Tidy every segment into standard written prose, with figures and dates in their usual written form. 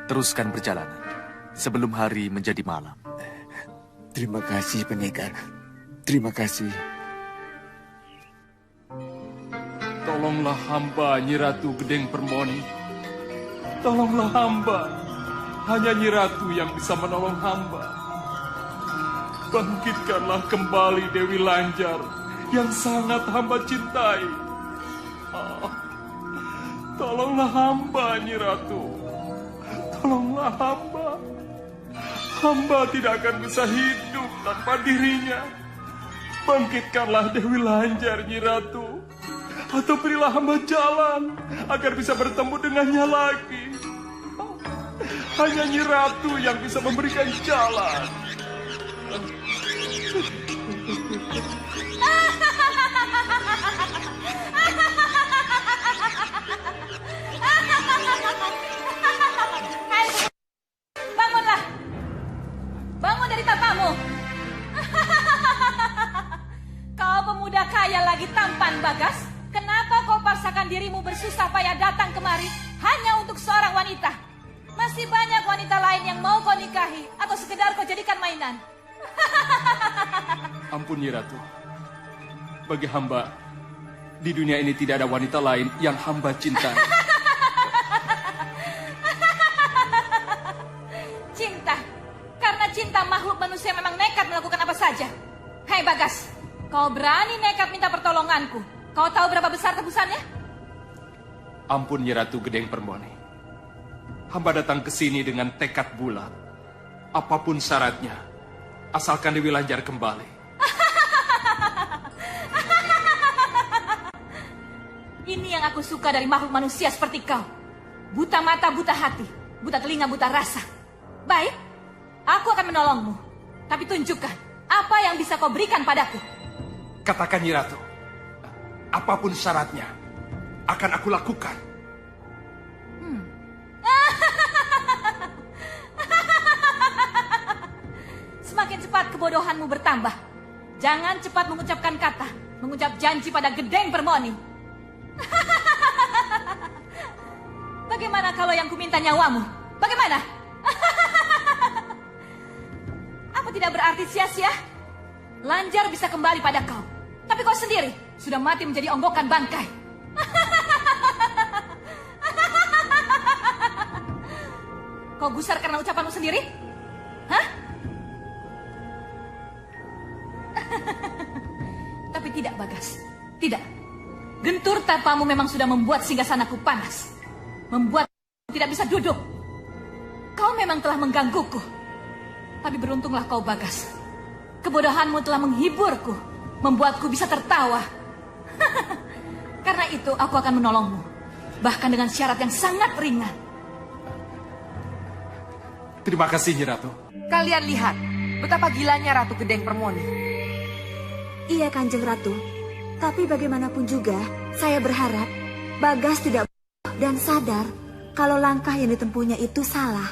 Teruskan perjalanan sebelum hari menjadi malam. Terima kasih, pendekar. Terima kasih. Tolonglah hamba, Nyi Ratu Gedeng Permoni. Tolonglah hamba. Hanya Nyi Ratu yang bisa menolong hamba. Bangkitkanlah kembali Dewi Lanjar yang sangat hamba cintai. Tolonglah hamba, Nyi Ratu. Tolonglah hamba. Hamba tidak akan bisa hidup tanpa dirinya. Bangkitkanlah Dewi Lanjar, Nyi Ratu. Atau berilah hamba jalan agar bisa bertemu dengannya lagi. Hanya Nyi Ratu yang bisa memberikan jalan. Bangunlah. Bangun dari tapamu. Kau pemuda kaya lagi tampan, Bagas. Kenapa kau paksakan dirimu bersusah payah datang kemari hanya untuk seorang wanita? Masih banyak wanita lain yang mau kau nikahi atau sekedar kau jadikan mainan. Ampun, Nyi Ratu. Bagi hamba, di dunia ini tidak ada wanita lain yang hamba cintai. Cinta. Karena cinta makhluk manusia memang nekat melakukan apa saja. Hei Bagas, kau berani nekat minta pertolonganku. Kau tahu berapa besar tebusannya? Ampun, Nyi Ratu Gedeng Permoni. Hamba datang ke sini dengan tekad bulat. Apapun syaratnya, asalkan Dewi Lanjar kembali. Ini yang aku suka dari makhluk manusia seperti kau. Buta mata, buta hati. Buta telinga, buta rasa. Baik, aku akan menolongmu. Tapi tunjukkan, apa yang bisa kau berikan padaku? Katakan, Nyi Ratu. Apapun syaratnya, akan aku lakukan. Semakin cepat kebodohanmu bertambah. Jangan cepat mengucapkan kata, mengucap janji pada Gedeng Permoni. Bagaimana kalau yang kuminta nyawamu? Bagaimana? Apa tidak berarti sia-sia? Lanjar bisa kembali pada kau. Tapi kau sendiri sudah mati menjadi onggokan bangkai. Kau gusar karena ucapanmu sendiri? Hah? Tapi tidak, Bagas. Tidak. Gentur tapamu memang sudah membuat singgasanaku panas. Membuat tidak bisa duduk. Kau memang telah menggangguku. Tapi beruntunglah kau, Bagas. Kebodohanmu telah menghiburku. Membuatku bisa tertawa. Karena itu aku akan menolongmu. Bahkan dengan syarat yang sangat ringan. Terima kasih, Nyi Ratu. Kalian lihat betapa gilanya Ratu Gedeng Permoni. Iya, Kanjeng Ratu. Tapi bagaimanapun juga, saya berharap Bagas tidak dan sadar kalau langkah yang ditempuhnya itu salah.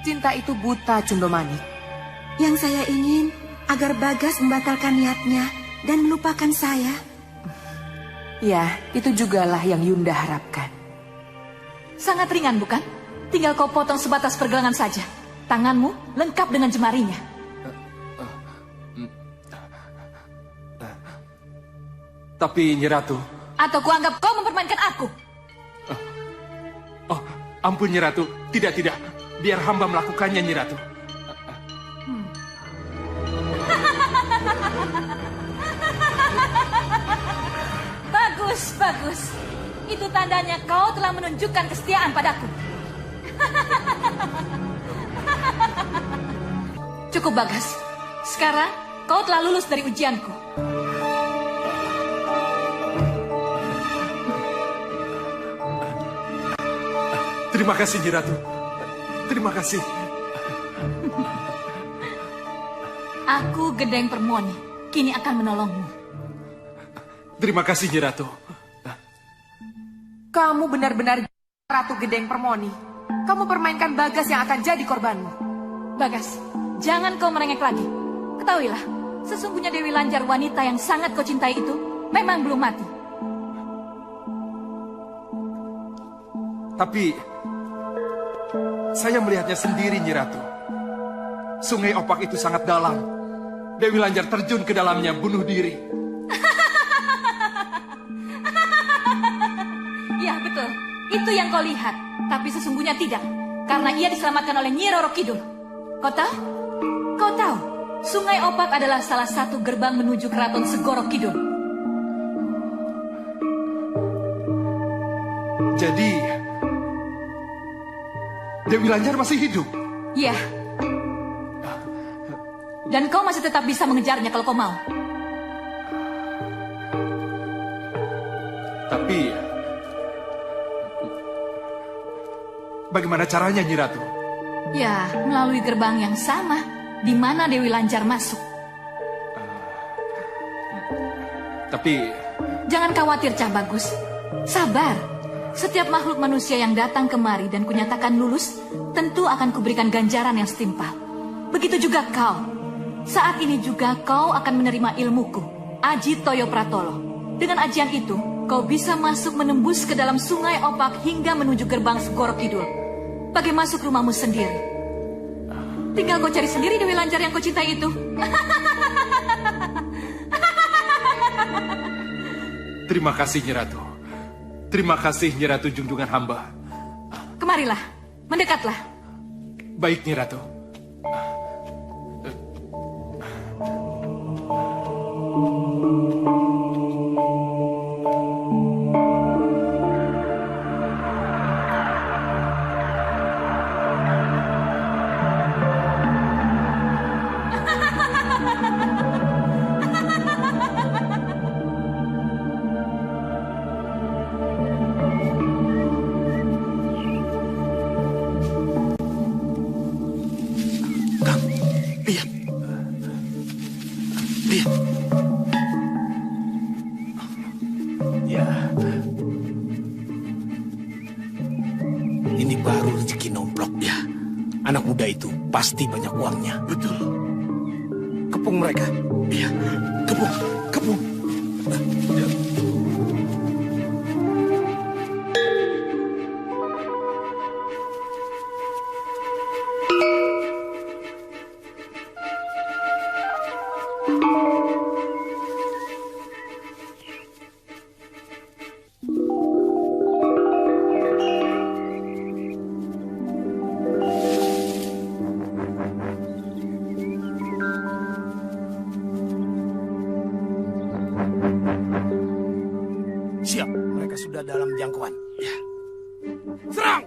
Cinta itu buta, Cundomanik. Yang saya ingin agar Bagas membatalkan niatnya dan melupakan saya. Ya, itu jugalah yang Yunda harapkan. Sangat ringan, bukan? Tinggal kau potong sebatas pergelangan saja. Tanganmu lengkap dengan jemarinya. Tapi, Nyi Ratu... Atau kuanggap kau mempermainkan aku. Oh, ampun, Nyi Ratu. Tidak, tidak. Biar hamba melakukannya, Nyi Ratu. Bagus, bagus. Itu tandanya kau telah menunjukkan kesetiaan padaku. Cukup, Bagas. Sekarang kau telah lulus dari ujianku. Terima kasih, Nyi Ratu. Terima kasih. Aku Gendeng Permoni, kini akan menolongmu. Terima kasih, Nyi Ratu. Kamu benar-benar Ratu Gendeng Permoni. Kamu permainkan Bagas yang akan jadi korbanmu. Bagas, jangan kau merengek lagi. Ketahuilah, sesungguhnya Dewi Lanjar wanita yang sangat kau cintai itu memang belum mati. Tapi saya melihatnya sendiri, Nyi Ratu. Sungai Opak itu sangat dalam. Dewi Lanjar terjun ke dalamnya bunuh diri. Ya betul, itu yang kau lihat. Tapi sesungguhnya tidak, karena ia diselamatkan oleh Nyi Roro Kidul. Kau tahu? Kau tahu, Sungai Opak adalah salah satu gerbang menuju keraton Segoro Kidul. Jadi Dewi Lanjar masih hidup? Ya. Dan kau masih tetap bisa mengejarnya kalau kau mau. Tapi bagaimana caranya, Nyi Ratu? Ya, melalui gerbang yang sama, di mana Dewi Lanjar masuk. Tapi Jangan khawatir, Cah Bagus. Sabar. Setiap makhluk manusia yang datang kemari dan kunyatakan lulus, tentu akan kuberikan ganjaran yang setimpal. Begitu juga kau. Saat ini juga kau akan menerima ilmuku, Aji Toyo Pratolo. Dengan ajian itu, kau bisa masuk menembus ke dalam Sungai Opak hingga menuju gerbang Segoro Kidul. Bagai masuk rumahmu sendiri. Tinggal kau cari sendiri Dewi Lanjar yang kau cintai itu. terima kasih, Nyi Ratu. Terima kasih, Nyi Ratu junjungan hamba. Kemarilah, mendekatlah. Baik, Nyi Ratu. Ini baru rezeki nomplok ya. Anak muda itu pasti banyak uangnya. Betul. Kepung mereka. Iya, kepung, kepung. Siap, mereka sudah dalam jangkauan. Ya. Serang!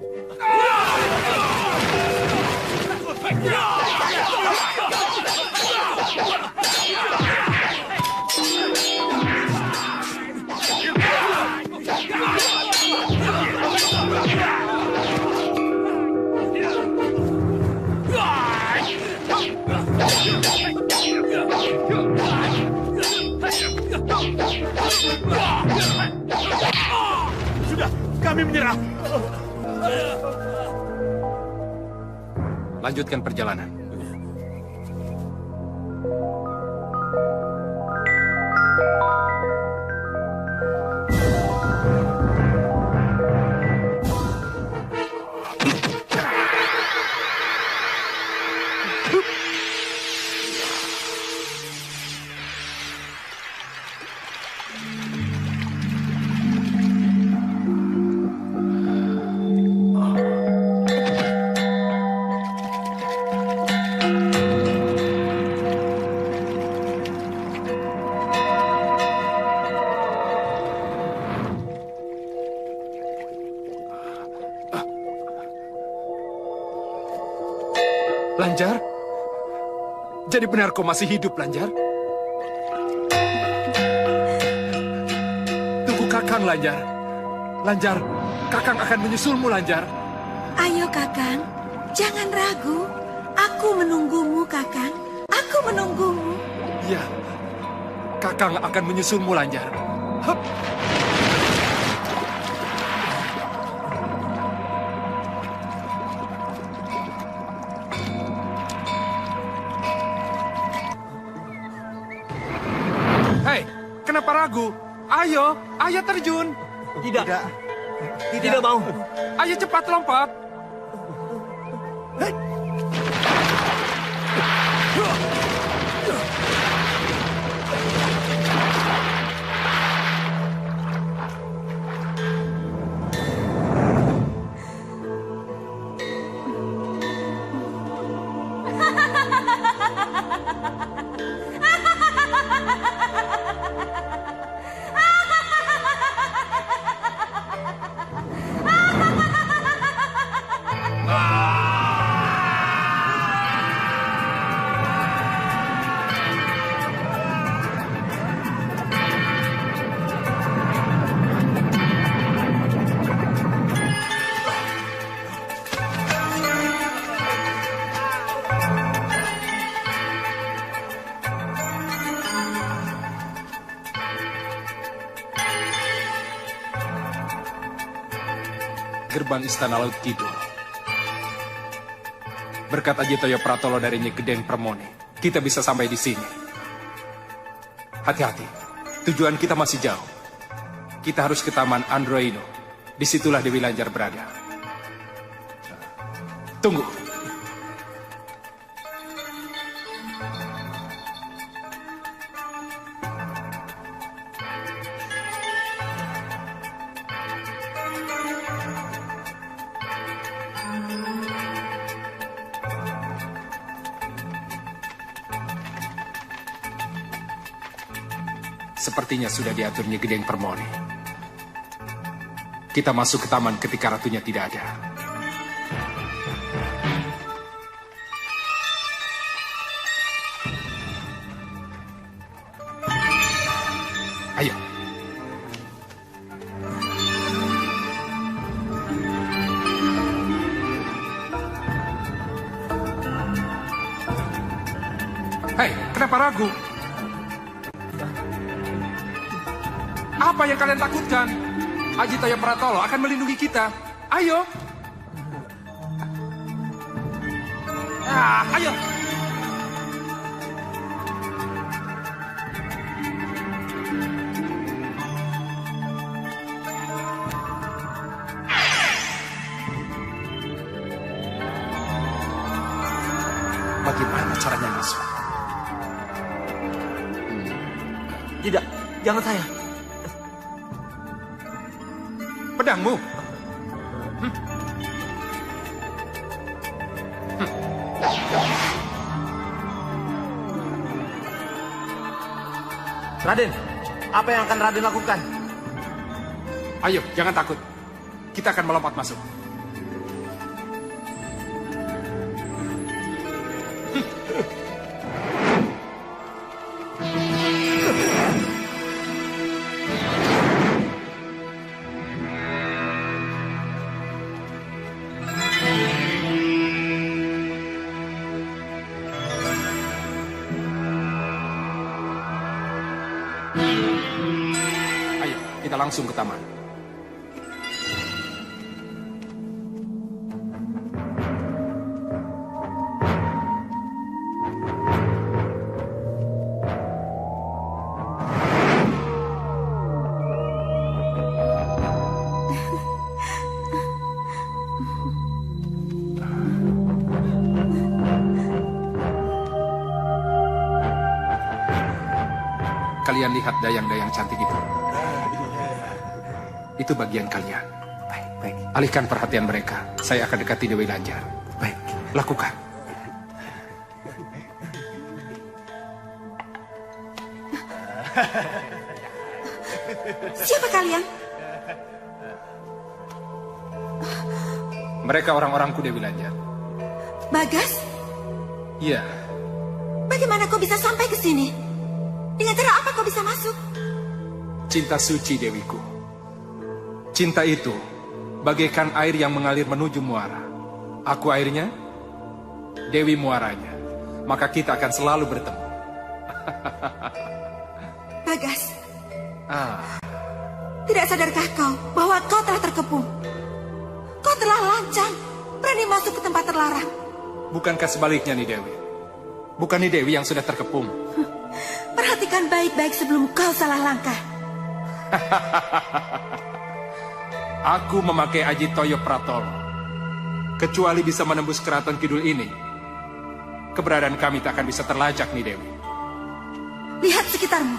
Sudah, kami menyerah. Lanjutkan perjalanan. Lanjar? Jadi benar kau masih hidup, Lanjar? Tunggu Kakang, Lanjar. Lanjar, Kakang akan menyusulmu, Lanjar. Ayo Kakang, jangan ragu. Aku menunggumu Kakang. Aku menunggumu. Ya, Kakang akan menyusulmu, Lanjar. Hup. Hei, kenapa ragu? Ayo terjun. Tidak mau. Ayo cepat lompat. Gerbang Istana Laut Kidul. Berkat Ajitoyo Pratolo dari Nyi Gedeng Permoni, kita bisa sampai di sini. Hati-hati, tujuan kita masih jauh. Kita harus ke Taman Androino. Disitulah Dewi Lanjar berada. Tunggu. Sepertinya sudah diatur Nyi Gedeng Permoni. Kita masuk ke taman ketika ratunya tidak ada. Ayo. Hei, kenapa ragu? Apa yang kalian takutkan? Ajitoyo Pratolo akan melindungi kita. Ayo. Ayo. Bagaimana caranya masuk? Tidak, jangan saya. Pedangmu. Raden, apa yang akan Raden lakukan? Ayo, jangan takut. Kita akan melompat masuk. Ayo, kita langsung ke taman. Kalian lihat dayang-dayang cantik itu. Itu bagian kalian. Baik. Alihkan perhatian mereka. Saya akan dekati Dewi Lanjar. Baik. Lakukan. Siapa kalian? Mereka orang-orangku Dewi Lanjar. Bagas? Iya. Bagaimana kau bisa sampai ke sini? Dengan cara apa kau bisa masuk? Cinta suci Dewiku. Cinta itu bagaikan air yang mengalir menuju muara. Aku airnya, Dewi muaranya. Maka kita akan selalu bertemu. Bagas, Ah, tidak sadarkah kau bahwa kau telah terkepung? Kau telah lancang, berani masuk ke tempat terlarang. bukankah sebaliknya nih Dewi? Bukan nih Dewi yang sudah terkepung. Perhatikan baik-baik sebelum kau salah langkah. Aku memakai Aji Toyo Pratolo. Kecuali bisa menembus keraton Kidul ini, keberadaan kami tak akan bisa terlacak nih Dewi. Lihat sekitarmu.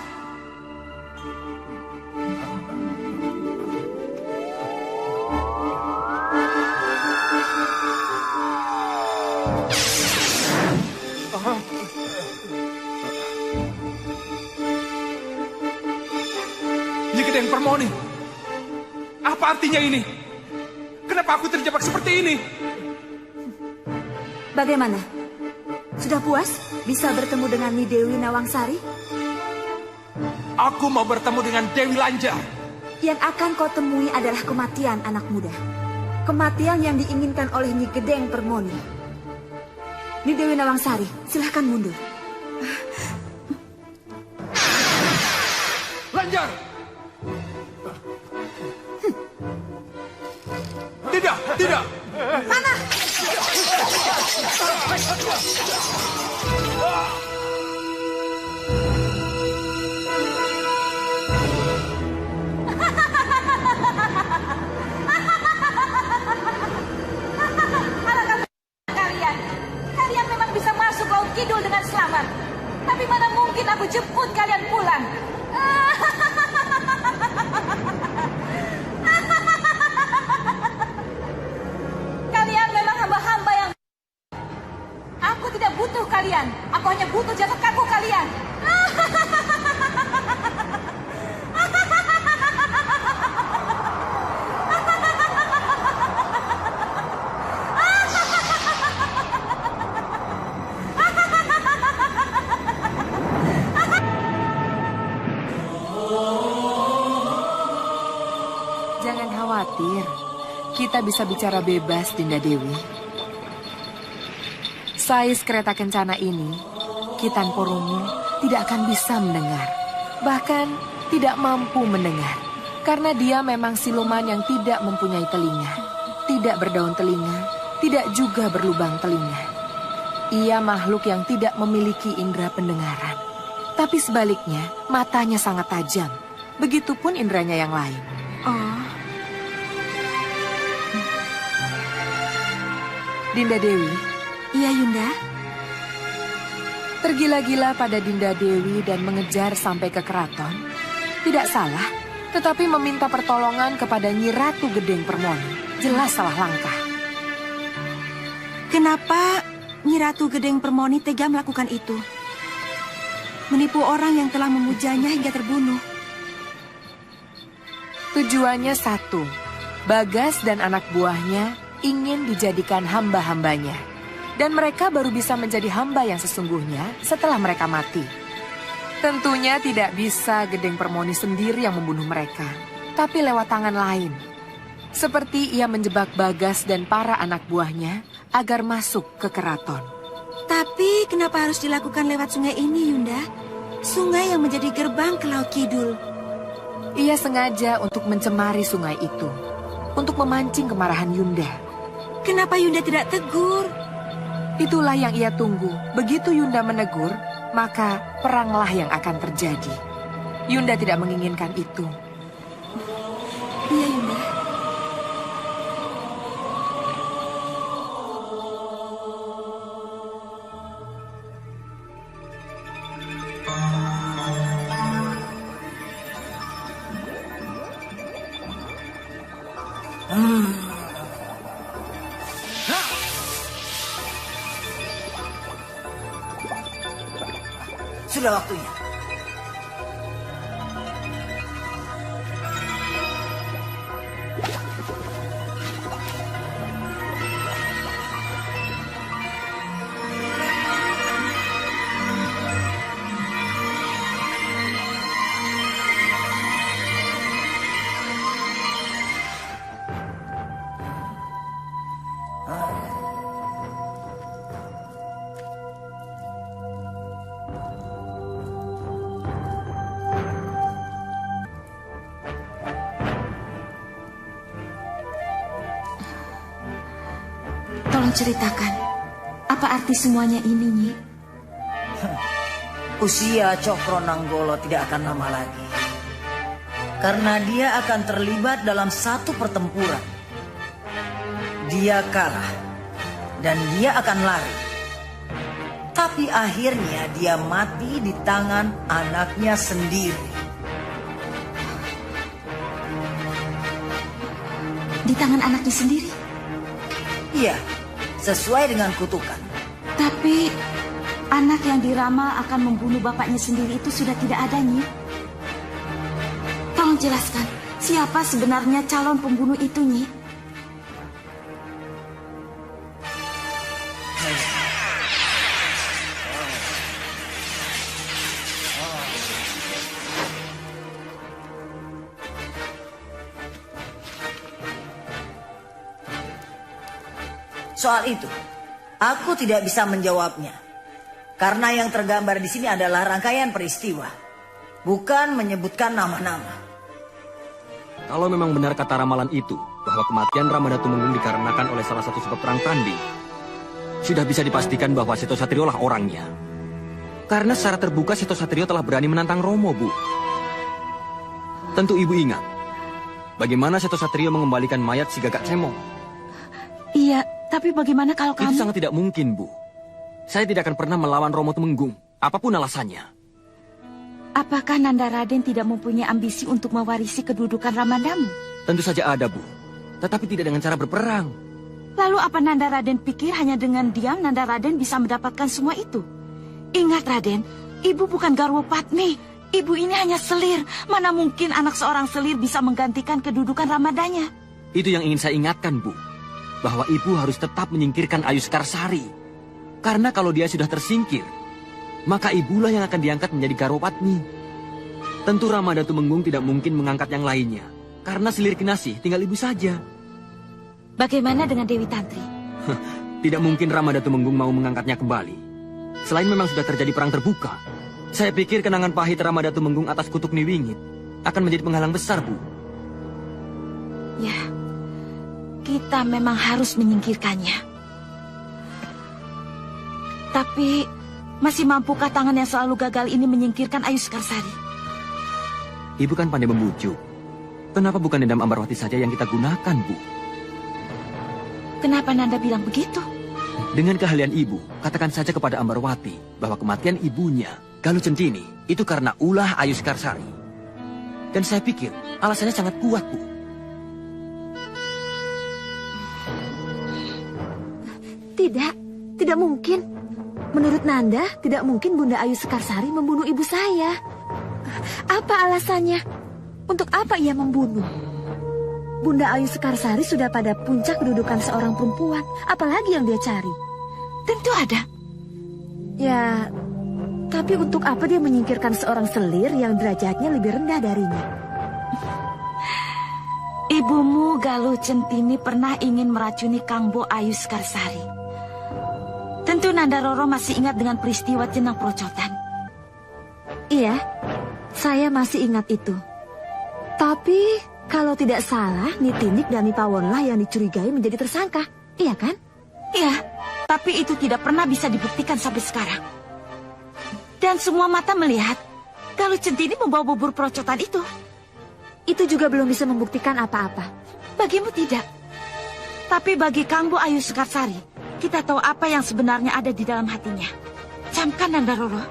Nyi Gedeng Permoni, apa artinya ini? Kenapa aku terjebak seperti ini? Bagaimana? Sudah puas bisa bertemu dengan Nyi Dewi Nawangsari? Aku mau bertemu dengan Dewi Lanjar. Yang akan kau temui adalah kematian anak muda. Kematian yang diinginkan oleh Nyi Gedeng Permoni. Nyi Dewi Nawangsari, silahkan mundur. Lanjar! Tidak, tidak! Mana? Kalian memang bisa masuk Laut Kidul dengan selamat. Tapi mana mungkin aku jemput kalian pulang. Kalian memang hamba-hamba yang... Aku tidak butuh kalian. Aku hanya butuh jatuh kaku kalian. Jangan khawatir, kita bisa bicara bebas, Dinda Dewi. Sais kereta kencana ini, Kitan Poromo tidak akan bisa mendengar. Bahkan tidak mampu mendengar. Karena dia memang siluman yang tidak mempunyai telinga. Tidak berdaun telinga, tidak juga berlubang telinga. Ia makhluk yang tidak memiliki indera pendengaran. Tapi sebaliknya, matanya sangat tajam. Begitupun inderanya yang lain. Oh, Dinda Dewi, iya Yunda. tergila-gila pada Dinda Dewi dan mengejar sampai ke keraton. Tidak salah, tetapi meminta pertolongan kepada Nyi Ratu Gedeng Permoni. Jelas salah langkah. Kenapa Nyi Ratu Gedeng Permoni tega melakukan itu? Menipu orang yang telah memujanya hingga terbunuh. Tujuannya satu, Bagas dan anak buahnya ingin dijadikan hamba-hambanya. Dan mereka baru bisa menjadi hamba yang sesungguhnya setelah mereka mati. Tentunya tidak bisa Gedeng Permoni sendiri yang membunuh mereka, tapi lewat tangan lain. Seperti ia menjebak Bagas dan para anak buahnya agar masuk ke keraton. Tapi kenapa harus dilakukan lewat sungai ini, Yunda? Sungai yang menjadi gerbang ke Laut Kidul. Ia sengaja untuk mencemari sungai itu, untuk memancing kemarahan Yunda. Kenapa Yunda tidak tegur? Itulah yang ia tunggu. Begitu Yunda menegur, maka peranglah yang akan terjadi. Yunda tidak menginginkan itu. Iya, Yunda. Sudah waktunya. Tolong ceritakan, apa arti semuanya ini, Nyi? Usia Cokro Nanggolo tidak akan lama lagi. Karena dia akan terlibat dalam satu pertempuran. Dia kalah. Dan dia akan lari. Tapi akhirnya dia mati di tangan anaknya sendiri. Di tangan anaknya sendiri? Iya, sesuai dengan kutukan. Tapi anak yang diramal akan membunuh bapaknya sendiri itu sudah tidak ada, Nyi. Tolong jelaskan, siapa sebenarnya calon pembunuh itu, Nyi? Soal itu, aku tidak bisa menjawabnya. Karena yang tergambar di sini adalah rangkaian peristiwa, bukan menyebutkan nama-nama. Kalau memang benar kata ramalan itu, bahwa kematian Ramadhatumenggung dikarenakan oleh salah satu sebab perang tanding, sudah bisa dipastikan bahwa Seto Satrio lah orangnya. Karena secara terbuka Seto Satrio telah berani menantang Romo, Bu. Tentu Ibu ingat, bagaimana Seto Satrio mengembalikan mayat si Gagak Cemong. Iya, tapi bagaimana kalau kamu... Itu sangat tidak mungkin, Bu. Saya tidak akan pernah melawan Romo Tumenggung, apapun alasannya. Apakah Nanda Raden tidak mempunyai ambisi untuk mewarisi kedudukan Ramadamu? Tentu saja ada, Bu. Tetapi tidak dengan cara berperang. Lalu apa Nanda Raden pikir hanya dengan diam Nanda Raden bisa mendapatkan semua itu? Ingat, Raden, ibu bukan Garwo Patmi. Ibu ini hanya selir. Mana mungkin anak seorang selir bisa menggantikan kedudukan Ramadanya? Itu yang ingin saya ingatkan, Bu. Bahwa ibu harus tetap menyingkirkan Ayu Sekarsari. Karena kalau dia sudah tersingkir, maka ibulah yang akan diangkat menjadi Garwo Patmi. Tentu Ramadhatumenggung tidak mungkin mengangkat yang lainnya. Karena selir kinasih tinggal ibu saja. Bagaimana dengan Dewi Tantri? Tidak mungkin Ramadhatumenggung mau mengangkatnya kembali. Selain memang sudah terjadi perang terbuka, saya pikir kenangan pahit Ramadhatumenggung atas kutuk Niwingit akan menjadi penghalang besar, Bu. Ya, kita memang harus menyingkirkannya. Tapi, masih mampukah tangan yang selalu gagal ini menyingkirkan Ayu Sekarsari? Ibu kan pandai membujuk. Kenapa bukan dendam Ambarwati saja yang kita gunakan, Bu? Kenapa Nanda bilang begitu? Dengan keahlian ibu, katakan saja kepada Ambarwati bahwa kematian ibunya, Galuh Centini, itu karena ulah Ayu Sekarsari. Dan saya pikir alasannya sangat kuat, Bu. Tidak mungkin. Menurut Nanda, tidak mungkin Bunda Ayu Sekarsari membunuh ibu saya. Apa alasannya? Untuk apa ia membunuh? Bunda Ayu Sekarsari sudah pada puncak kedudukan seorang perempuan. Apalagi yang dia cari? Tentu ada. Ya, tapi untuk apa dia menyingkirkan seorang selir yang derajatnya lebih rendah darinya? Ibumu Galuh Centini pernah ingin meracuni Kangbo Ayu Sekarsari. Tentu Nanda Roro masih ingat dengan peristiwa Jenang Procotan. Iya, saya masih ingat itu. Tapi kalau tidak salah, Nitinik dan Nipawonlah yang dicurigai menjadi tersangka. Iya kan? Iya, tapi itu tidak pernah bisa dibuktikan sampai sekarang. Dan semua mata melihat Galuh Centini membawa bubur Procotan itu. Itu juga belum bisa membuktikan apa-apa. Bagimu tidak. Tapi bagi Kangbo Ayu Sekarsari, kita tahu apa yang sebenarnya ada di dalam hatinya. Camkan, Nanda Roro.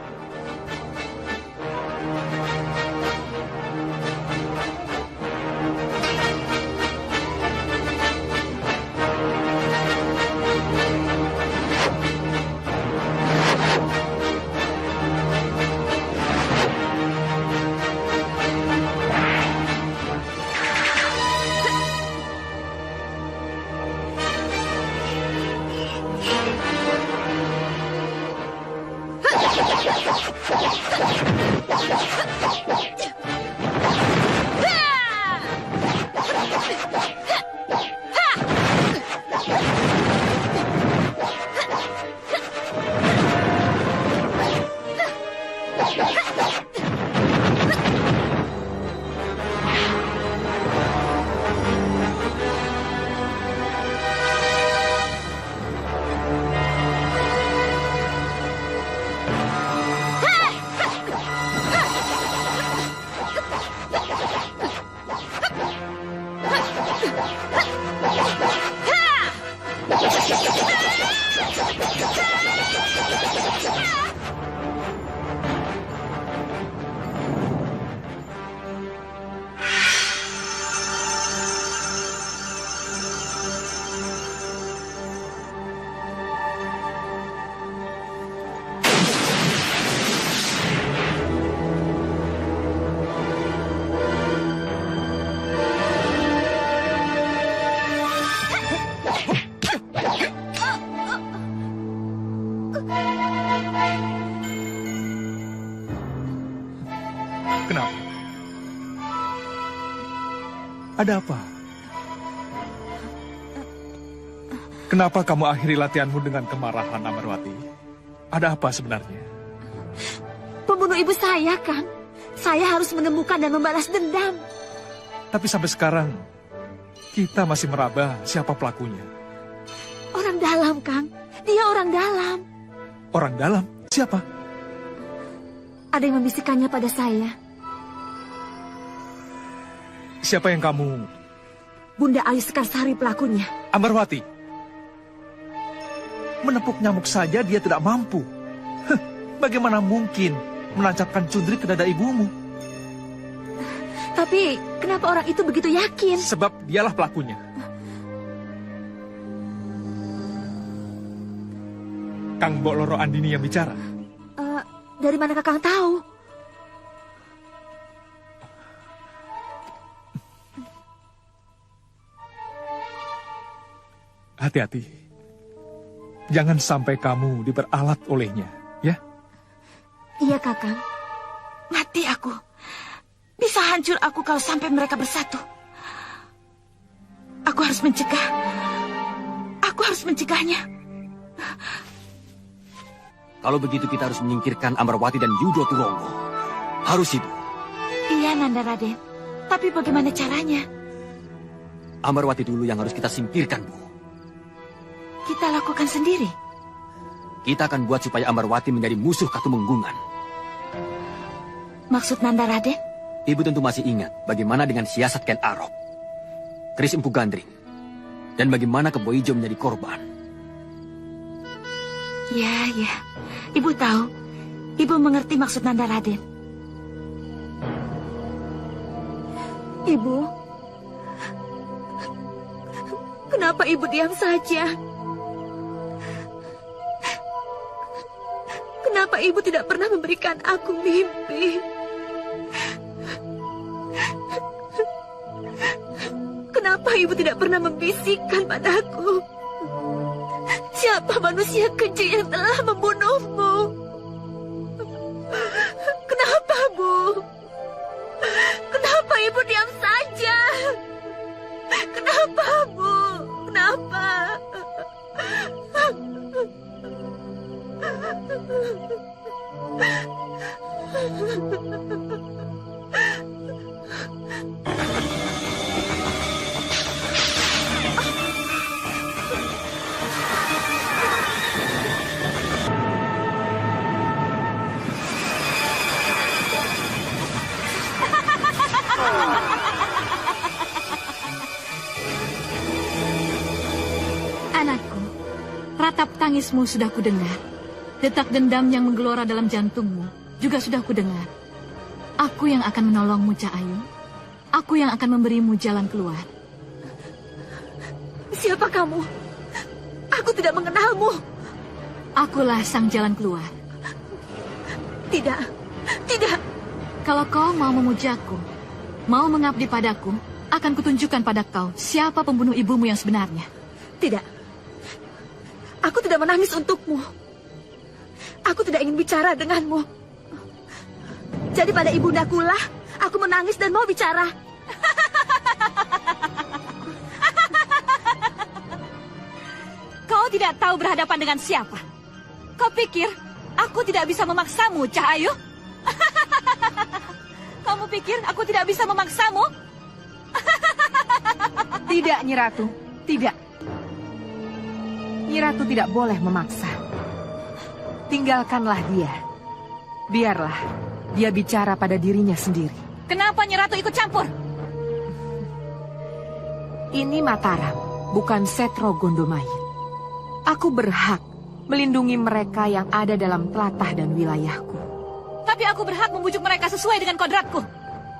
Kenapa? Ada apa? Kenapa kamu akhiri latihanmu dengan kemarahan, Amarwati? Ada apa sebenarnya? Pembunuh ibu saya, Kang. Saya harus menemukan dan membalas dendam. Tapi sampai sekarang, kita masih meraba siapa pelakunya. Orang dalam, Kang. Dia orang dalam. Orang dalam? Siapa? Ada yang membisikkannya pada saya. Siapa yang kamu... Bunda Ayu Sekarsari pelakunya. Amarwati. Menepuk nyamuk saja dia tidak mampu. Bagaimana mungkin menancapkan cundri ke dada ibumu? Tapi kenapa orang itu begitu yakin? Sebab dialah pelakunya. Kang Mbok Loro Andini yang bicara. Dari mana Kakang tahu? Hati-hati. Jangan sampai kamu diperalat olehnya, ya? Iya, Kakang. Mati aku. Bisa hancur aku kalau sampai mereka bersatu. Aku harus mencegah. Aku harus mencegahnya. Kalau begitu kita harus menyingkirkan Amarwati dan Yudo Turongo. Harus itu. Iya, Nanda Raden. Tapi bagaimana caranya? Amarwati dulu yang harus kita singkirkan, Bu. Kita lakukan sendiri. Kita akan buat supaya Amarwati menjadi musuh Katumenggungan. Maksud Nanda Raden? Ibu tentu masih ingat bagaimana dengan siasat Ken Arok, Kris Empu Gandring, dan bagaimana Kebo Ijo menjadi korban. Ya. Ibu tahu. Ibu mengerti maksud Nanda Raden. Ibu, kenapa ibu diam saja? Kenapa ibu tidak pernah memberikan aku mimpi? Kenapa ibu tidak pernah membisikkan padaku? Siapa manusia keji yang telah membunuhmu? Kenapa, Bu? Kenapa ibu diam saja? Kenapa, Bu? Kenapa? Anakku, ratap tangismu sudah kudengar. Detak dendam yang menggelora dalam jantungmu juga sudah kudengar. Aku yang akan menolongmu, Cak Ayu. Aku yang akan memberimu jalan keluar. Siapa kamu? Aku tidak mengenalmu. Akulah sang jalan keluar. Tidak. Kalau kau mau memujaku, mau mengabdi padaku, akan kutunjukkan pada kau siapa pembunuh ibumu yang sebenarnya. Tidak. Aku tidak menangis untukmu. Aku tidak ingin bicara denganmu. Jadi pada ibundakulah aku menangis dan mau bicara. Kau tidak tahu berhadapan dengan siapa. Kau pikir aku tidak bisa memaksamu, Cahayu? Kamu pikir aku tidak bisa memaksamu? Tidak, Nyi Ratu. Tidak. Nyi Ratu tidak boleh memaksa. Tinggalkanlah dia. Biarlah dia bicara pada dirinya sendiri. Kenapa Nyi Ratu ikut campur? Ini Mataram, bukan Setro Gondomayit. Aku berhak melindungi mereka yang ada dalam tlatah dan wilayahku. Tapi aku berhak membujuk mereka sesuai dengan kodratku.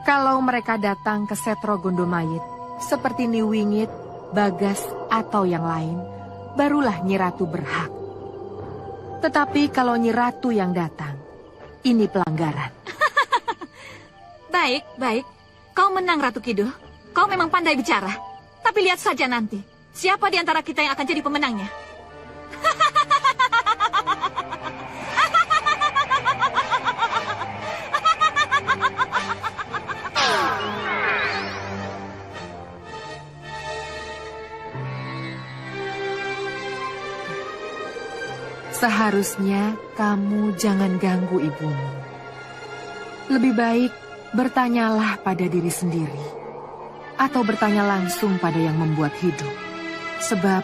Kalau mereka datang ke Setro Gondomayit, seperti Niwingit, Bagas, atau yang lain, barulah Nyi Ratu berhak. Tetapi kalau Nyi Ratu yang datang, ini pelanggaran. Baik, baik. Kau menang, Ratu Kidul. Kau memang pandai bicara. Tapi lihat saja nanti, siapa di antara kita yang akan jadi pemenangnya. Seharusnya kamu jangan ganggu ibumu. Lebih baik bertanyalah pada diri sendiri, atau bertanya langsung pada yang membuat hidup. Sebab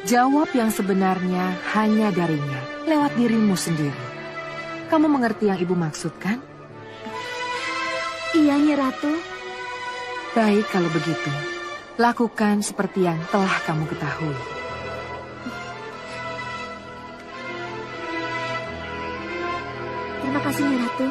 jawab yang sebenarnya hanya darinya, lewat dirimu sendiri. Kamu mengerti yang ibu maksudkan? Iya, Nyi Ratu. Baik kalau begitu, lakukan seperti yang telah kamu ketahui. Terima kasih, Nyi Ratu.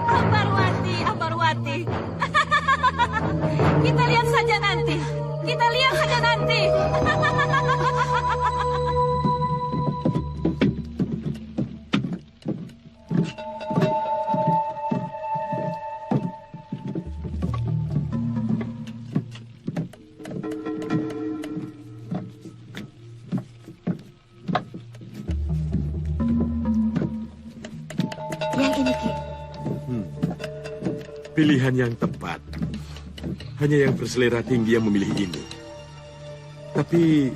Ambarwati, Ambarwati. Kita lihat saja nanti. Kita lihat saja nanti. Yang ini, Ki. Pilihan yang tepat. Hanya yang berselera tinggi yang memilih ini. Tapi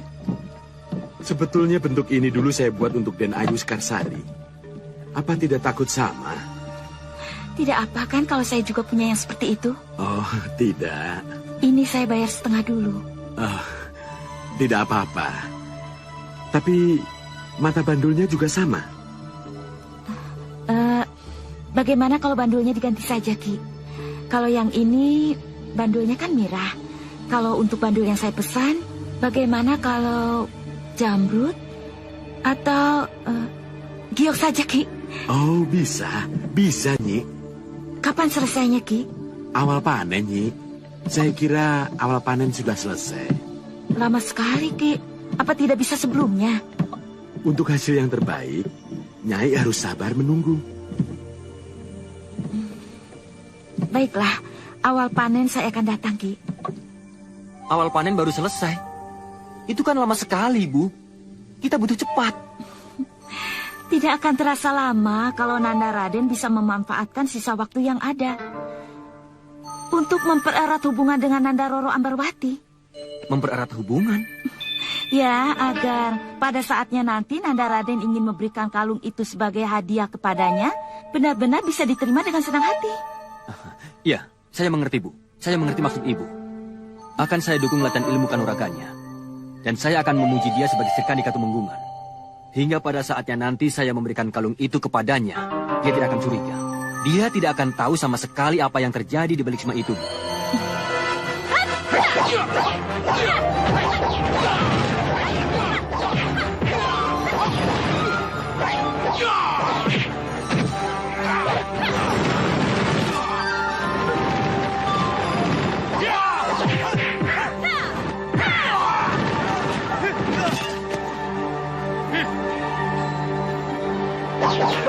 sebetulnya bentuk ini dulu saya buat untuk Den Ayu Skarsari. Apa tidak takut sama? Tidak apa kan kalau saya juga punya yang seperti itu? Oh, tidak. Ini saya bayar setengah dulu. Oh, tidak apa-apa. Tapi mata bandulnya juga sama. Bagaimana kalau bandulnya diganti saja, Ki? Kalau yang ini, bandulnya kan merah. Kalau untuk bandul yang saya pesan, bagaimana kalau jamrud? Atau giok saja, Ki? Oh, bisa. Bisa, Nyi. Kapan selesainya, Ki? Awal panen, Nyi. Saya kira awal panen sudah selesai. Lama sekali, Ki. Apa tidak bisa sebelumnya? Untuk hasil yang terbaik, Nyai harus sabar menunggu. Baiklah, awal panen saya akan datang, Ki. Awal panen baru selesai. Itu kan lama sekali, Bu. Kita butuh cepat. Tidak akan terasa lama kalau Nanda Raden bisa memanfaatkan sisa waktu yang ada untuk mempererat hubungan dengan Nanda Roro Ambarwati. Mempererat hubungan? Ya, agar pada saatnya nanti Nanda Raden ingin memberikan kalung itu sebagai hadiah kepadanya, benar-benar bisa diterima dengan senang hati. Ya, saya mengerti, Bu. Saya mengerti maksud Ibu. Akan saya dukung latihan ilmu kanuraganya. Dan saya akan memuji dia sebagai Sirkandi Katumenggungan. Hingga pada saatnya nanti saya memberikan kalung itu kepadanya, dia tidak akan curiga. Dia tidak akan tahu sama sekali apa yang terjadi di balik semua itu.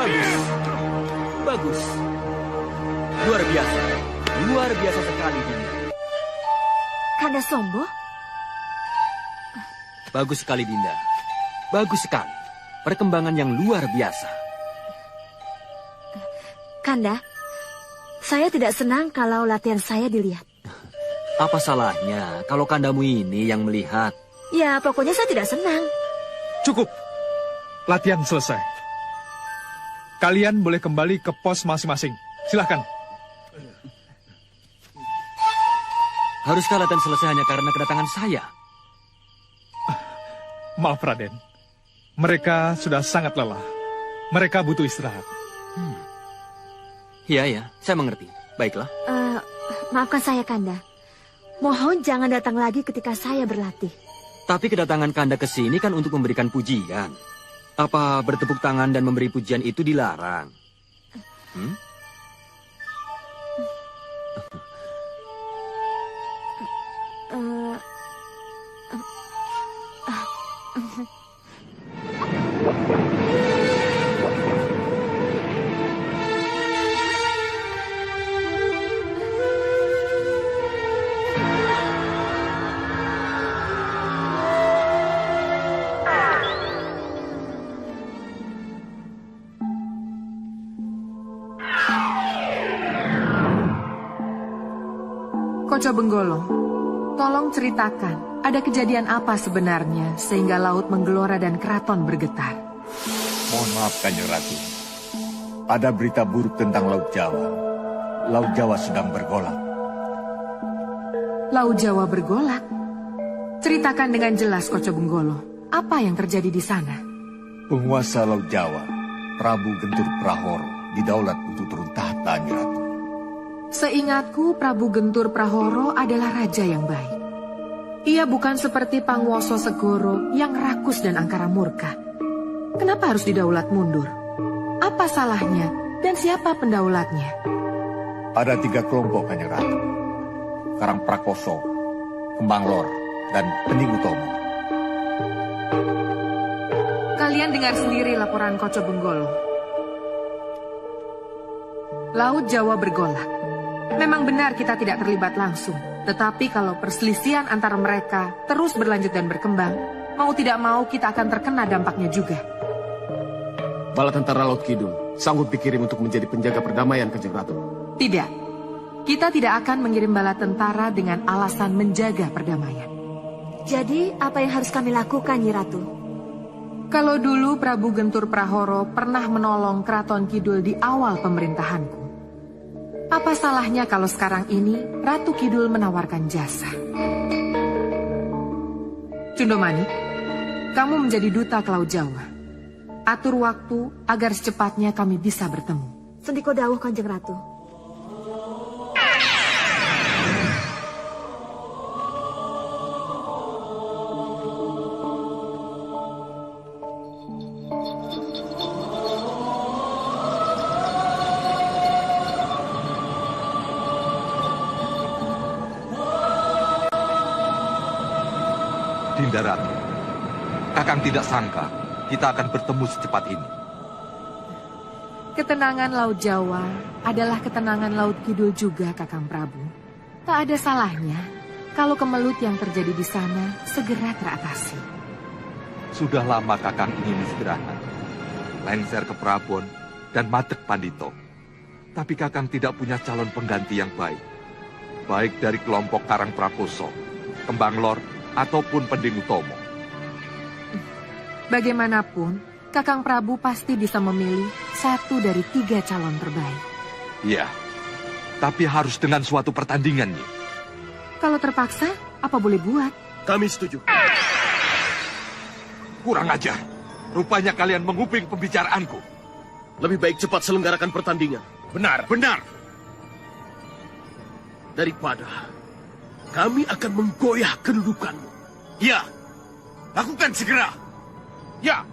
Bagus. Bagus. Luar biasa. Luar biasa sekali, Dinda. Kanda Sombo? Bagus sekali, Dinda. Bagus sekali. Perkembangan yang luar biasa. Kanda, saya tidak senang kalau latihan saya dilihat. Apa salahnya kalau kandamu ini yang melihat? Ya, pokoknya saya tidak senang. Cukup. Latihan selesai. Kalian boleh kembali ke pos masing-masing. Silakan. Haruskah latihan selesai hanya karena kedatangan saya? Maaf, Raden. Mereka sudah sangat lelah. Mereka butuh istirahat. Iya, saya mengerti. Baiklah. Maafkan saya, Kanda. Mohon jangan datang lagi ketika saya berlatih. Tapi kedatangan Kanda ke sini kan untuk memberikan pujian. Apa bertepuk tangan dan memberi pujian itu dilarang? Koco Benggolo, tolong ceritakan, ada kejadian apa sebenarnya sehingga laut menggelora dan keraton bergetar? Mohon maaf, Kanjeng Ratu. Ada berita buruk tentang Laut Jawa. Laut Jawa sedang bergolak. Laut Jawa bergolak? Ceritakan dengan jelas, Koco Benggolo. Apa yang terjadi di sana? Penguasa Laut Jawa, Prabu Gentur Prahoro, didaulat untuk turun tahta, Nyi Ratu. Seingatku, Prabu Gentur Prahoro adalah raja yang baik. Ia bukan seperti Pangwoso Segoro yang rakus dan angkara murka. Kenapa harus didaulat mundur? Apa salahnya dan siapa pendaulatnya? Ada 3 kelompok, Kanjeng Ratu. Karang Prakoso, Kembang Lor, dan Pening Utomo. Kalian dengar sendiri laporan Koco Benggolo. Laut Jawa bergolak. Memang benar kita tidak terlibat langsung. Tetapi kalau perselisihan antara mereka terus berlanjut dan berkembang, mau tidak mau kita akan terkena dampaknya juga. Bala tentara Laut Kidul sanggup dikirim untuk menjadi penjaga perdamaian, Kanjeng Ratu. Tidak. Kita tidak akan mengirim bala tentara dengan alasan menjaga perdamaian. Jadi, apa yang harus kami lakukan, Nyi Ratu? Kalau dulu Prabu Gentur Prahoro pernah menolong Keraton Kidul di awal pemerintahanku, apa salahnya kalau sekarang ini Ratu Kidul menawarkan jasa? Cundomani, kamu menjadi duta ke Laut Jawa. Atur waktu agar secepatnya kami bisa bertemu. Sendiko dawuh, Kanjeng Ratu. Dinda Ratu, Kakang tidak sangka kita akan bertemu secepat ini. Ketenangan Laut Jawa adalah ketenangan Laut Kidul juga, Kakang Prabu. Tak ada salahnya kalau kemelut yang terjadi di sana segera teratasi. Sudah lama Kakang ingin istirahat, lengser ke Prabon dan Matek Pandito. Tapi Kakang tidak punya calon pengganti yang baik. Baik dari kelompok Karang Prakoso, Kembang Lor, ataupun Pending Utomo. Bagaimanapun, Kakang Prabu pasti bisa memilih 1 dari 3 calon terbaik. Iya, tapi harus dengan suatu pertandingan, Nyi. Kalau terpaksa, apa boleh buat? Kami setuju. Kurang ajar. Rupanya kalian menguping pembicaraanku. Lebih baik cepat selenggarakan pertandingan. Benar. Daripada kami akan menggoyah kedudukanmu. Ya, lakukan segera. Ya.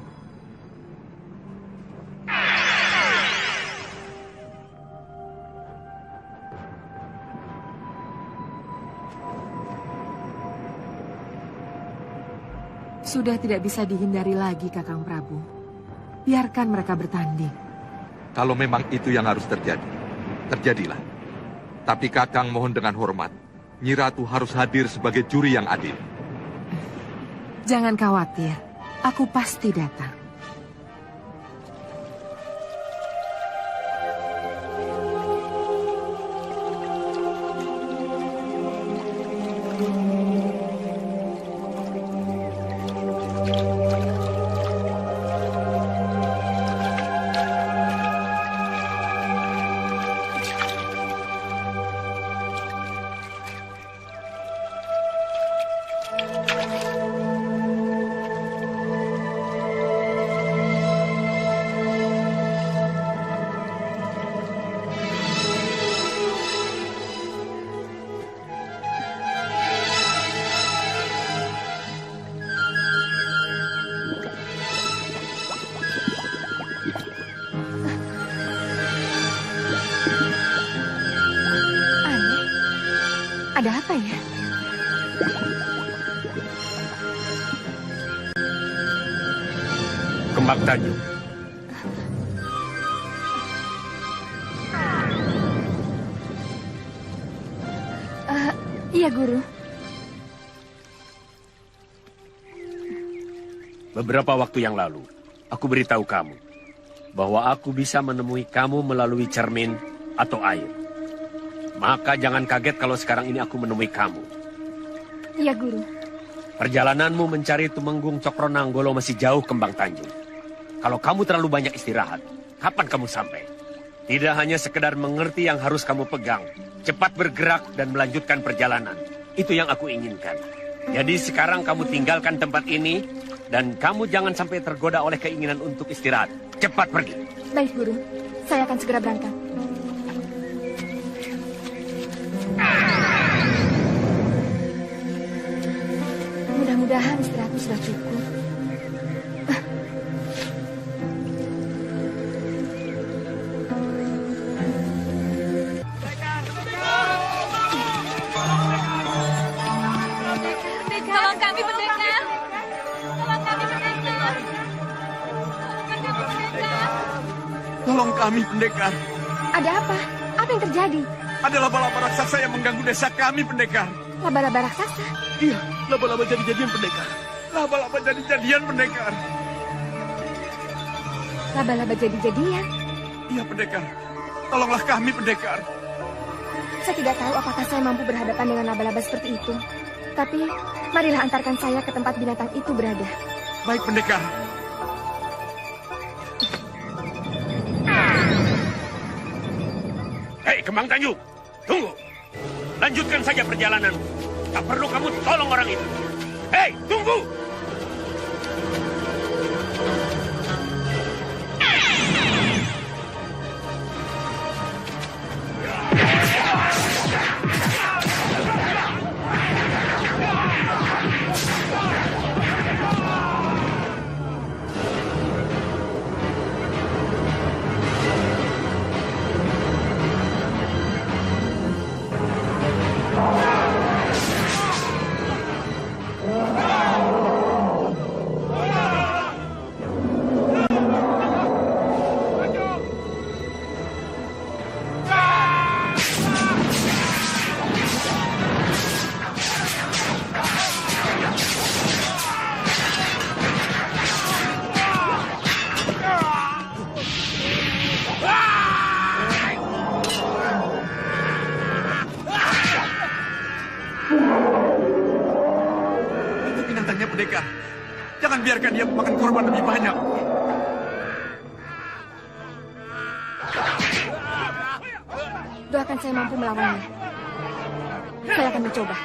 Sudah tidak bisa dihindari lagi, Kakang Prabu. Biarkan mereka bertanding. Kalau memang itu yang harus terjadi, terjadilah. Tapi Kakang mohon dengan hormat, Nyi Ratu harus hadir sebagai juri yang adil. Jangan khawatir, aku pasti datang. Ada apa ya? Kembang Tanjung. Iya, Guru. Beberapa waktu yang lalu, aku beritahu kamu bahwa aku bisa menemui kamu melalui cermin atau air. Maka jangan kaget kalau sekarang ini aku menemui kamu. Iya, Guru. Perjalananmu mencari Tumenggung Cokronanggolo masih jauh, Kembang Tanjung. Kalau kamu terlalu banyak istirahat, kapan kamu sampai? Tidak hanya sekedar mengerti yang harus kamu pegang, cepat bergerak dan melanjutkan perjalanan. Itu yang aku inginkan. Jadi sekarang kamu tinggalkan tempat ini, dan kamu jangan sampai tergoda oleh keinginan untuk istirahat. Cepat pergi. Baik, Guru. Saya akan segera berangkat. Mudah-mudahan istirahatku sudah cukup. Tolong kami, pendekar. Tolong kami, pendekar. Tolong kami, pendekar. Ada apa? Apa yang terjadi? Ada laba-laba raksasa yang mengganggu desa kami, pendekar. Laba-laba raksasa? Iya, laba-laba jadi-jadian, pendekar. Laba-laba jadi-jadian, pendekar. Laba-laba jadi-jadian? Iya, pendekar. Tolonglah kami, pendekar. Saya tidak tahu apakah saya mampu berhadapan dengan laba-laba seperti itu. Tapi, marilah antarkan saya ke tempat binatang itu berada. Baik, pendekar. Hei, Kembang Tanjung, tunggu. Lanjutkan saja perjalanan. Tak perlu kamu tolong orang itu. Hei, tunggu! Pendekar, jangan biarkan dia memakan korban lebih banyak. Doakan saya mampu melawannya. Saya akan mencoba.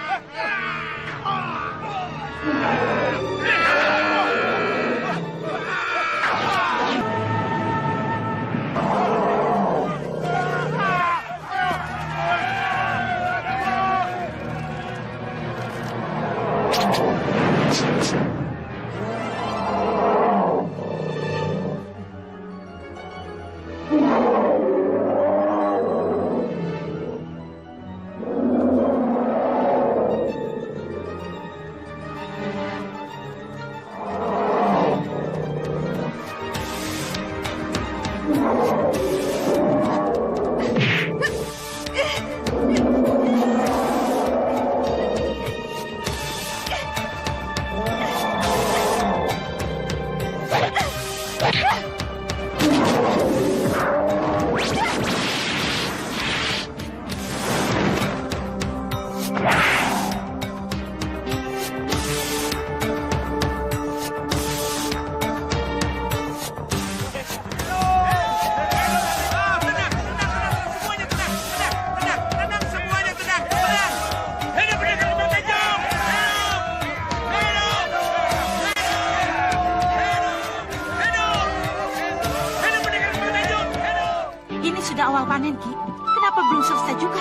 Sudah awal panen, Ki. Kenapa belum selesai juga?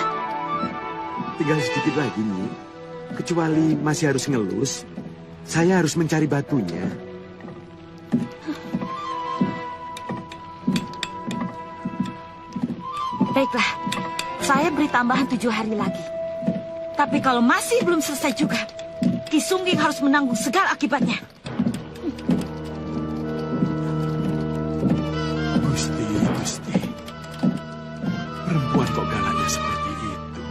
Tinggal sedikit lagi, Nyi. Kecuali masih harus ngelus, saya harus mencari batunya. Baiklah, saya beri tambahan 7 hari lagi. Tapi kalau masih belum selesai juga, Ki Sungging harus menanggung segala akibatnya. Gusti. Perempuan kok galaknya seperti itu?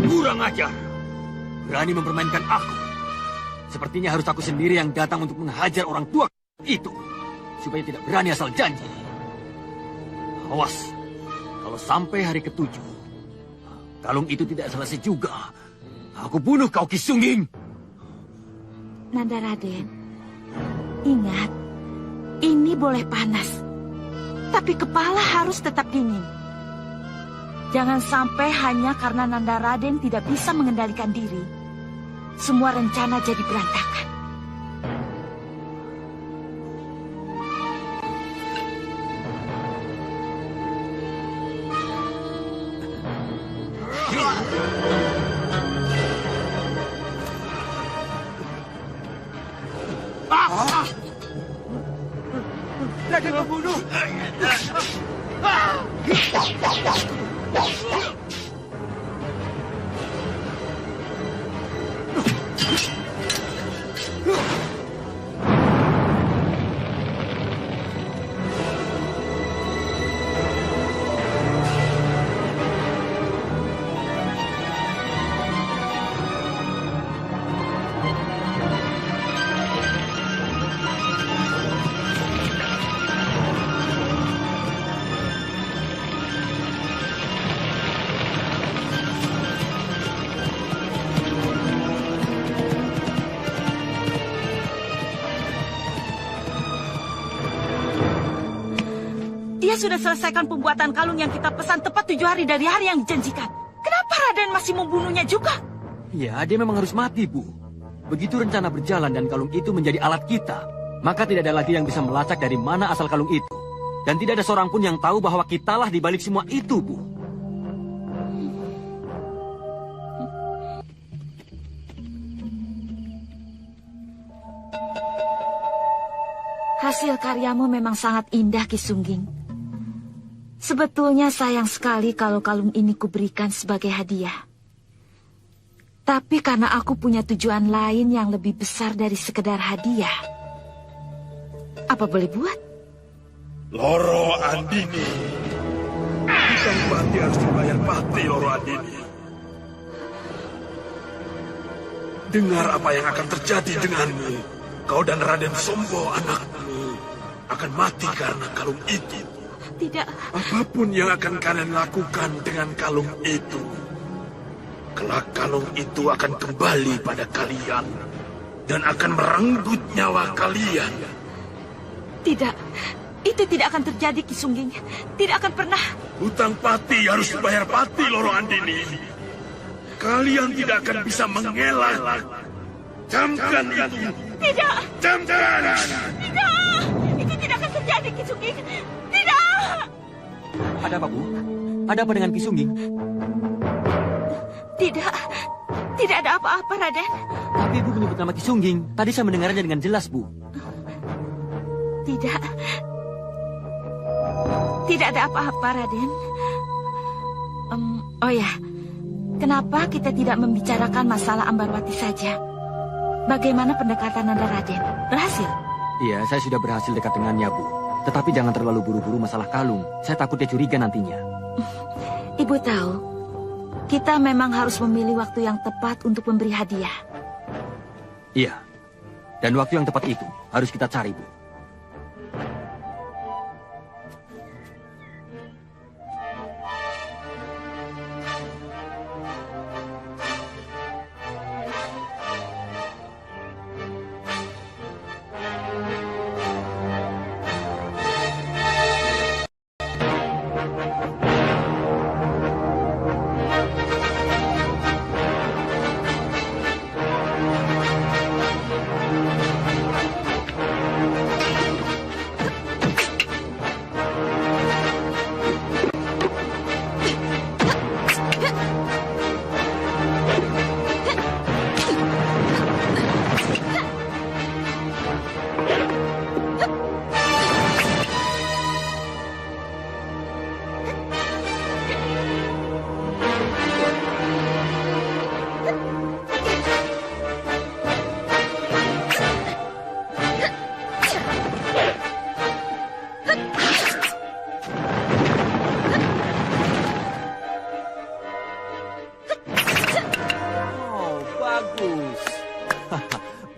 Kurang ajar. Berani mempermainkan aku. Sepertinya harus aku sendiri yang datang untuk menghajar orang tua itu. Supaya tidak berani asal janji. Awas. Kalau sampai hari ke-7, kalung itu tidak selesai juga, aku bunuh kau, Ki Sungging. Nanda Raden, ingat, ini boleh panas. Tapi kepala harus tetap dingin. Jangan sampai hanya karena Nanda Raden tidak bisa mengendalikan diri, semua rencana jadi berantakan. Raden membunuh. Dia sudah selesaikan pembuatan kalung yang kita pesan tepat 7 hari dari hari yang dijanjikan. Kenapa Raden masih membunuhnya juga? Ya, dia memang harus mati, Bu. Begitu rencana berjalan dan kalung itu menjadi alat kita, maka tidak ada lagi yang bisa melacak dari mana asal kalung itu. Dan tidak ada seorang pun yang tahu bahwa kitalah di balik semua itu, Bu. Hasil karyamu memang sangat indah, Ki Sungging. Sebetulnya sayang sekali kalau kalung ini kuberikan sebagai hadiah. Tapi karena aku punya tujuan lain yang lebih besar dari sekedar hadiah. Apa boleh buat? Loro Andini. Hutang pati harus dibayar pati, Loro Andini. Dengar apa yang akan terjadi denganmu. Kau dan Raden Sombo, anakmu, akan mati karena kalung itu. Tidak. Apapun yang akan kalian lakukan dengan kalung itu, kelak kalung itu akan kembali pada kalian dan akan merenggut nyawa kalian. Tidak, itu tidak akan terjadi, Ki Sungging. Tidak akan pernah. Hutang pati harus dibayar pati, Loro Andini. Kalian tidak akan bisa mengelak. Camkan itu. Tidak. Camkan. Tidak. Itu tidak akan terjadi, Ki Sungging. Tidak. Ada apa, Bu? Ada apa dengan Ki Sungging? Tidak. Tidak ada apa-apa, Raden. Tapi Ibu menyebut nama Ki Sungging. Tadi saya mendengarnya dengan jelas, Bu. Tidak. Tidak ada apa-apa, Raden. Oh ya, kenapa kita tidak membicarakan masalah Ambarwati saja? Bagaimana pendekatan Nanda Raden? Berhasil? Iya, saya sudah berhasil dekat dengannya, Bu. Tetapi jangan terlalu buru-buru masalah kalung. Saya takut dia curiga nantinya. Ibu tahu, kita memang harus memilih waktu yang tepat untuk memberi hadiah. Iya. Dan waktu yang tepat itu harus kita cari, Bu.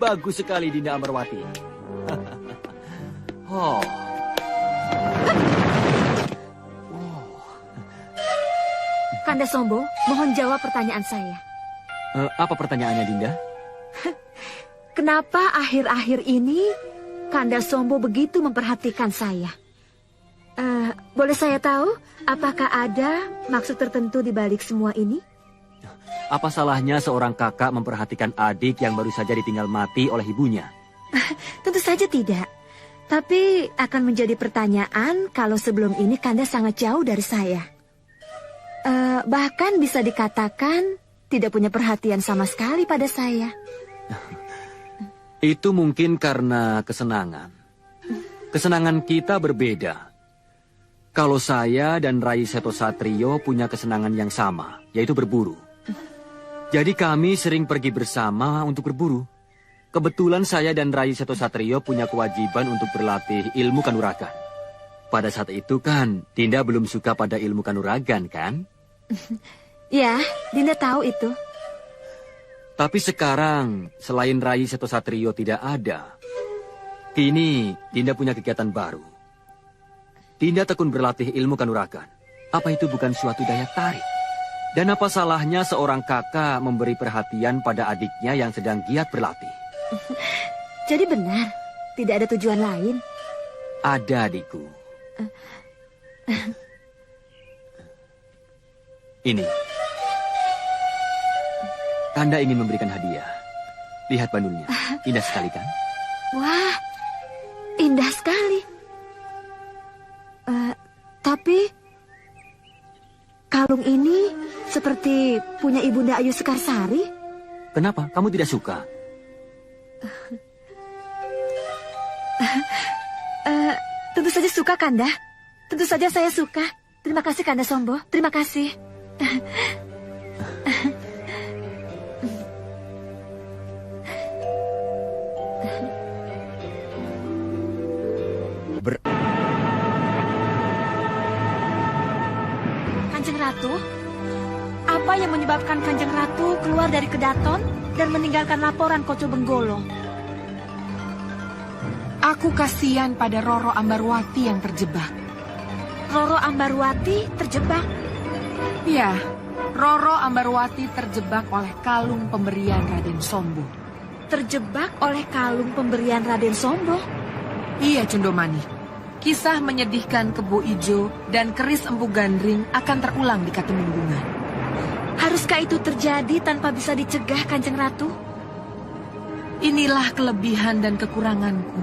Bagus sekali, Dinda Ambarwati. Oh. Kanda Sombo, mohon jawab pertanyaan saya. Apa pertanyaannya, Dinda? Kenapa akhir-akhir ini Kanda Sombo begitu memperhatikan saya? Boleh saya tahu, apakah ada maksud tertentu di balik semua ini? Apa salahnya seorang kakak memperhatikan adik yang baru saja ditinggal mati oleh ibunya? Tentu saja tidak. Tapi akan menjadi pertanyaan kalau sebelum ini Kanda sangat jauh dari saya. Bahkan bisa dikatakan tidak punya perhatian sama sekali pada saya. Itu mungkin karena kesenangan. Kesenangan kita berbeda. Kalau saya dan Rai Seto Satrio punya kesenangan yang sama, yaitu berburu. Jadi kami sering pergi bersama untuk berburu. Kebetulan saya dan Rai Seto Satrio punya kewajiban untuk berlatih ilmu kanuragan. Pada saat itu kan, Dinda belum suka pada ilmu kanuragan, kan? Ya, Dinda tahu itu. Tapi sekarang, selain Rai Seto Satrio tidak ada, kini Dinda punya kegiatan baru. Dinda tekun berlatih ilmu kanuragan. Apa itu bukan suatu daya tarik? Dan apa salahnya seorang kakak memberi perhatian pada adiknya yang sedang giat berlatih? Jadi benar, tidak ada tujuan lain. Ada, adikku. Ini. Kanda ingin memberikan hadiah. Lihat bandulnya. Indah sekali, kan? Wah, indah sekali. Tapi kalung ini seperti punya Ibunda Ayu Sekarsari. Kenapa? Kamu tidak suka? Tentu saja suka, Kanda. Tentu saja saya suka. Terima kasih, Kanda Sombo. Terima kasih. Kanjeng Ratu, apa yang menyebabkan Kanjeng Ratu keluar dari Kedaton dan meninggalkan laporan Koco Benggolo? Aku kasihan pada Roro Ambarwati yang terjebak. Roro Ambarwati terjebak? Ya, Roro Ambarwati terjebak oleh kalung pemberian Raden Sombo. Terjebak oleh kalung pemberian Raden Sombo? Iya, Cundomani. Kisah menyedihkan Kebo Ijo dan keris Empu Gandring akan terulang di Katemenggungan. Haruskah itu terjadi tanpa bisa dicegah, Kanjeng Ratu? Inilah kelebihan dan kekuranganku.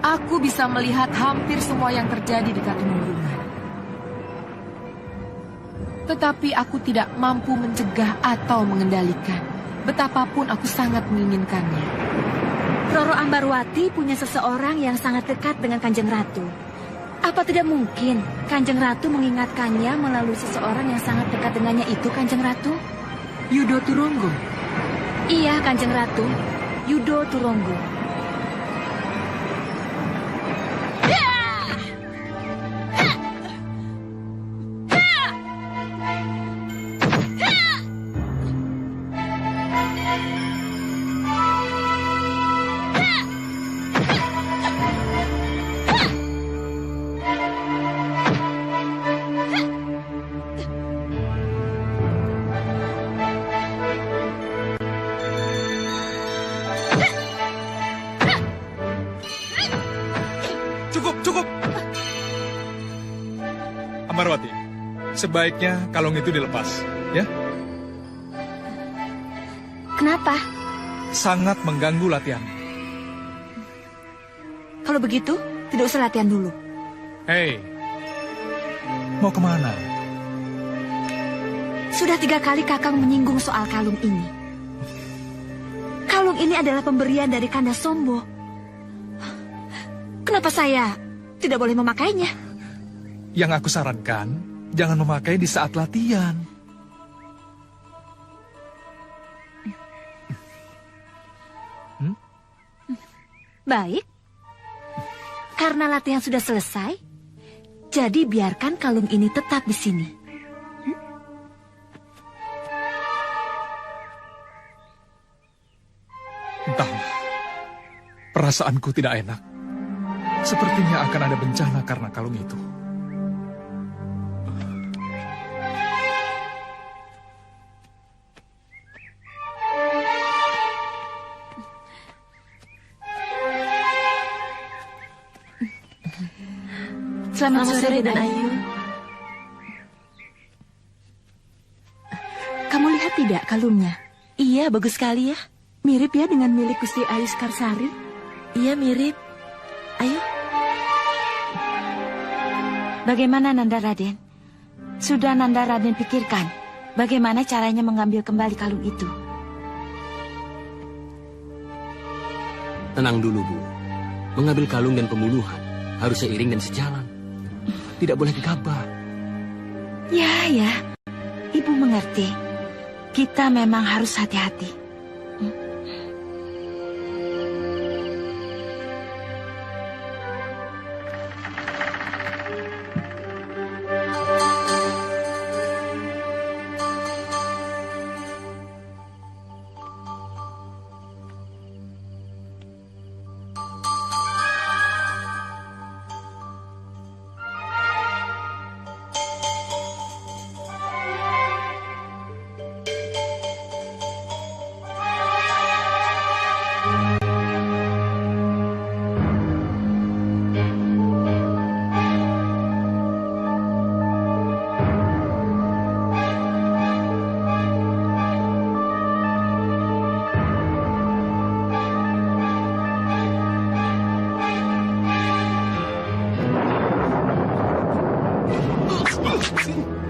Aku bisa melihat hampir semua yang terjadi di Katemenggungan. Tetapi aku tidak mampu mencegah atau mengendalikan. Betapapun aku sangat menginginkannya. Roro Ambarwati punya seseorang yang sangat dekat dengan Kanjeng Ratu. Apa tidak mungkin Kanjeng Ratu mengingatkannya melalui seseorang yang sangat dekat dengannya itu, Kanjeng Ratu? Yudo Turonggo? Iya, Kanjeng Ratu. Yudo Turonggo. Ambarwati, sebaiknya kalung itu dilepas, ya? Kenapa? Sangat mengganggu latihan. Kalau begitu, tidak usah latihan dulu. Hei, mau kemana? Sudah 3 kali Kakang menyinggung soal kalung ini. Kalung ini adalah pemberian dari Kanda Sombo. Kenapa saya tidak boleh memakainya? Yang aku sarankan, jangan memakai di saat latihan. Baik. Karena latihan sudah selesai, jadi biarkan kalung ini tetap di sini. Entahlah, Perasaanku tidak enak. Sepertinya akan ada bencana karena kalung itu. Selamat sore, Dan Ayu. Kamu lihat tidak kalungnya? Iya, bagus sekali ya. Mirip ya dengan milik Gusti Ayu Skarsari? Iya, mirip. Ayo. Bagaimana Nanda Raden? Sudah Nanda Raden pikirkan bagaimana caranya mengambil kembali kalung itu? Tenang dulu, Bu. Mengambil kalung dan pembunuhan harus seiring dan sejalan. Tidak boleh gegabah. Ya, Ibu mengerti. Kita memang harus hati-hati. Sini.